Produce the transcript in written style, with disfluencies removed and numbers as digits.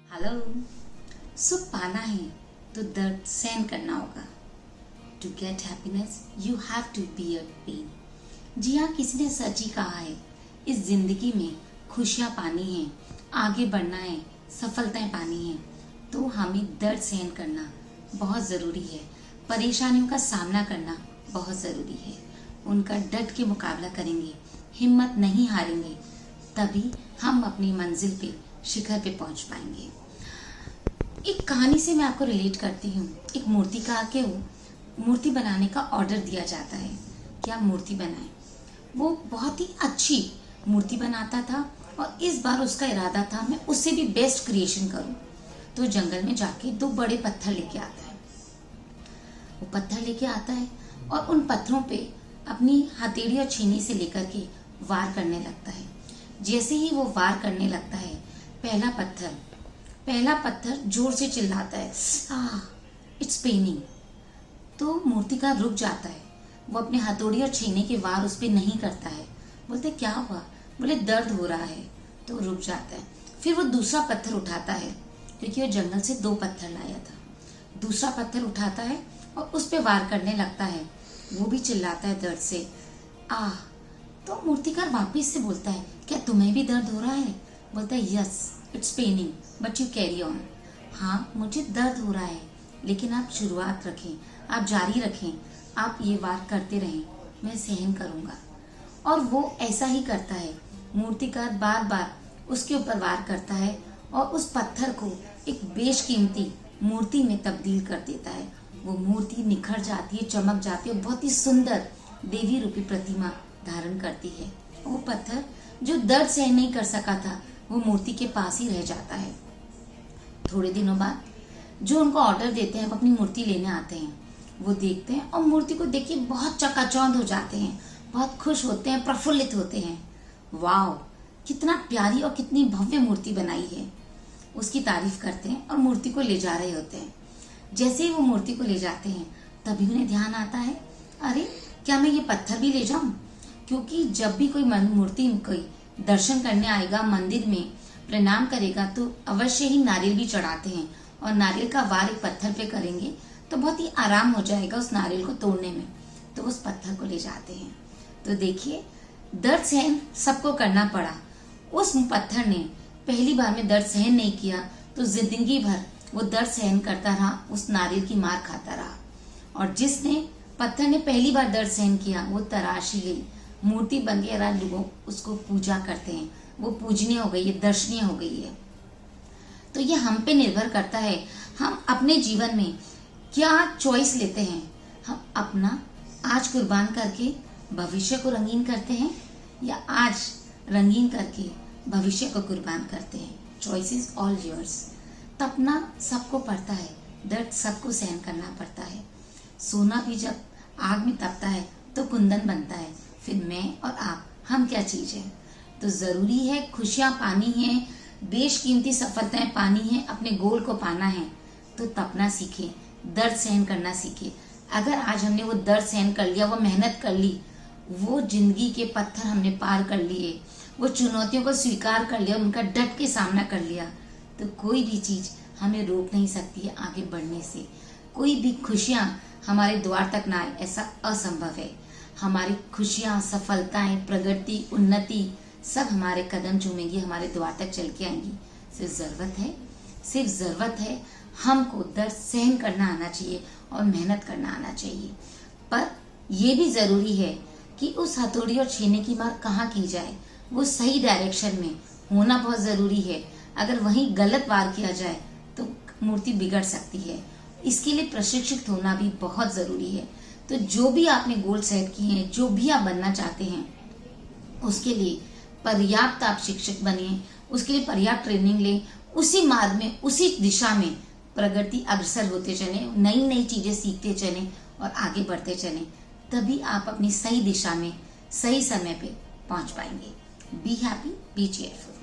Hello. सुख पाना है तो दर्द सहन करना होगा। To get happiness you have to bear pain. जी हाँ, किसी ने सच ही कहा है। इस जिंदगी में खुशियाँ पानी है, आगे बढ़ना है, सफलताएं पानी है तो हमें दर्द सहन करना बहुत ज़रूरी है। परेशानियों का सामना करना बहुत ज़रूरी है। उनका डट के मुकाबला करेंगे, हिम्मत नहीं हारेंगे, तभी हम अपनी मंजिल पे, शिखर पे पहुंच पाएंगे। एक कहानी से मैं आपको रिलेट करती हूँ। एक मूर्तिकार के मूर्ति बनाने का ऑर्डर दिया जाता है कि आप मूर्ति बनाएं। वो बहुत ही अच्छी मूर्ति बनाता था और इस बार उसका इरादा था मैं उससे भी बेस्ट क्रिएशन करूं। तो जंगल में जाके दो बड़े पत्थर लेके आता है। वो पत्थर लेके आता है और उन पत्थरों पे अपनी हथेली और छीनी से लेकर के वार करने लगता है। जैसे ही वो वार करने लगता है, पहला पत्थर जोर से चिल्लाता है, इट्स पेनिंग। तो मूर्तिकार रुक जाता है। वो अपने हथौड़ी और छीने के वार उस पर नहीं करता है। बोलते क्या हुआ? बोले दर्द हो रहा है। तो रुक जाता है। फिर वो दूसरा पत्थर उठाता है, क्योंकि वो जंगल से दो पत्थर लाया था। दूसरा पत्थर उठाता है और उस पर वार करने लगता है। वो भी चिल्लाता है दर्द से, तो मूर्तिकार वापिस से बोलता है, क्या तुम्हें भी दर्द हो रहा है? बोलता है yes, it's paining but you carry on. हाँ, मुझे दर्द हो रहा है, लेकिन आप शुरुआत रखें, आप जारी रखें, आप ये वार करते रहें, मैं सहन करूँगा। और वो ऐसा ही करता है। मूर्तिकार बार बार उसके ऊपर वार करता है और उस पत्थर को एक बेशकीमती मूर्ति में तब्दील कर देता है। वो मूर्ति निखर जाती है, चमक जाती है, बहुत ही सुंदर देवी रूपी प्रतिमा धारण करती है। वो पत्थर जो दर्द सहन नहीं कर सका था, वो मूर्ति के पास ही रह जाता है। थोड़े दिनों बाद जो उनको ऑर्डर देते हैं, वो अपनी मूर्ति लेने आते हैं। वो देखते हैं और मूर्ति को देख के बहुत चकाचौंध हो जाते हैं, बहुत खुश होते हैं, प्रफुल्लित होते हैं। वाह, कितना प्यारी और कितनी भव्य मूर्ति बनाई है। उसकी तारीफ करते हैं और मूर्ति को ले जा रहे होते हैं। जैसे ही वो मूर्ति को ले जाते हैं, तभी उन्हें ध्यान आता है, अरे क्या मैं ये पत्थर भी ले जाऊं? क्योंकि जब भी कोई मूर्ति कोई दर्शन करने आएगा, मंदिर में प्रणाम करेगा, तो अवश्य ही नारियल भी चढ़ाते हैं और नारियल का वार एक पत्थर पे करेंगे तो बहुत ही आराम हो जाएगा उस नारियल को तोड़ने में। तो उस पत्थर को ले जाते हैं। तो देखिए, दर्द सहन सबको करना पड़ा। उस पत्थर ने पहली बार में दर्द सहन नहीं किया, तो जिंदगी भर वो दर्द सहन करता रहा, उस नारियल की मार खाता रहा। और पत्थर ने पहली बार दर्द सहन किया, वो तराशी गई, मूर्ति बन गई, लोग उसको पूजा करते हैं। वो पूजनीय हो गई है, दर्शनीय हो गई है। तो ये हम पे निर्भर करता है, हम अपने जीवन में क्या चॉइस लेते हैं। हम अपना आज कुर्बान करके भविष्य को रंगीन करते हैं, या आज रंगीन करके भविष्य को कुर्बान करते हैं। Choice is all yours. तपना सबको पड़ता है, दर्द सबको सहन करना पड़ता है। सोना भी जब आग में तपता है तो कुंदन बनता है। फिर मैं और आप, हम क्या चीज है? तो जरूरी है, खुशियां पानी है, बेशकीमती सफलताएं पानी है, अपने गोल को पाना है तो तपना सीखे, दर्द सहन करना सीखे। अगर आज हमने वो दर्द सहन कर लिया, वो मेहनत कर ली, वो जिंदगी के पत्थर हमने पार कर लिए, वो चुनौतियों को स्वीकार कर लिया, उनका डट के सामना कर लिया, तो कोई भी चीज हमें रोक नहीं सकती है आगे बढ़ने से। कोई भी खुशियां हमारे द्वार तक ना आए, ऐसा असंभव है। हमारी खुशियां, सफलताएं, प्रगति, उन्नति सब हमारे कदम चूमेंगी, हमारे द्वार तक चल के आएंगी। सिर्फ जरूरत है हमको दर्द सहन करना आना चाहिए और मेहनत करना आना चाहिए। पर यह भी जरूरी है कि उस हथौड़ी और छीने की मार कहाँ की जाए, वो सही डायरेक्शन में होना बहुत जरूरी है। अगर वहीं गलत वार किया जाए तो मूर्ति बिगड़ सकती है। इसके लिए प्रशिक्षित होना भी बहुत जरूरी है। तो जो भी आपने गोल सेट किए हैं, जो भी आप बनना चाहते हैं, उसके लिए पर्याप्त आप शिक्षक बनिए, उसके लिए पर्याप्त ट्रेनिंग लें, उसी मार्ग में, उसी दिशा में प्रगति अग्रसर होते चलें, नई नई चीजें सीखते चलें और आगे बढ़ते चलें। तभी आप अपनी सही दिशा में, सही समय पे पहुंच पाएंगे। Be happy, B cheerful.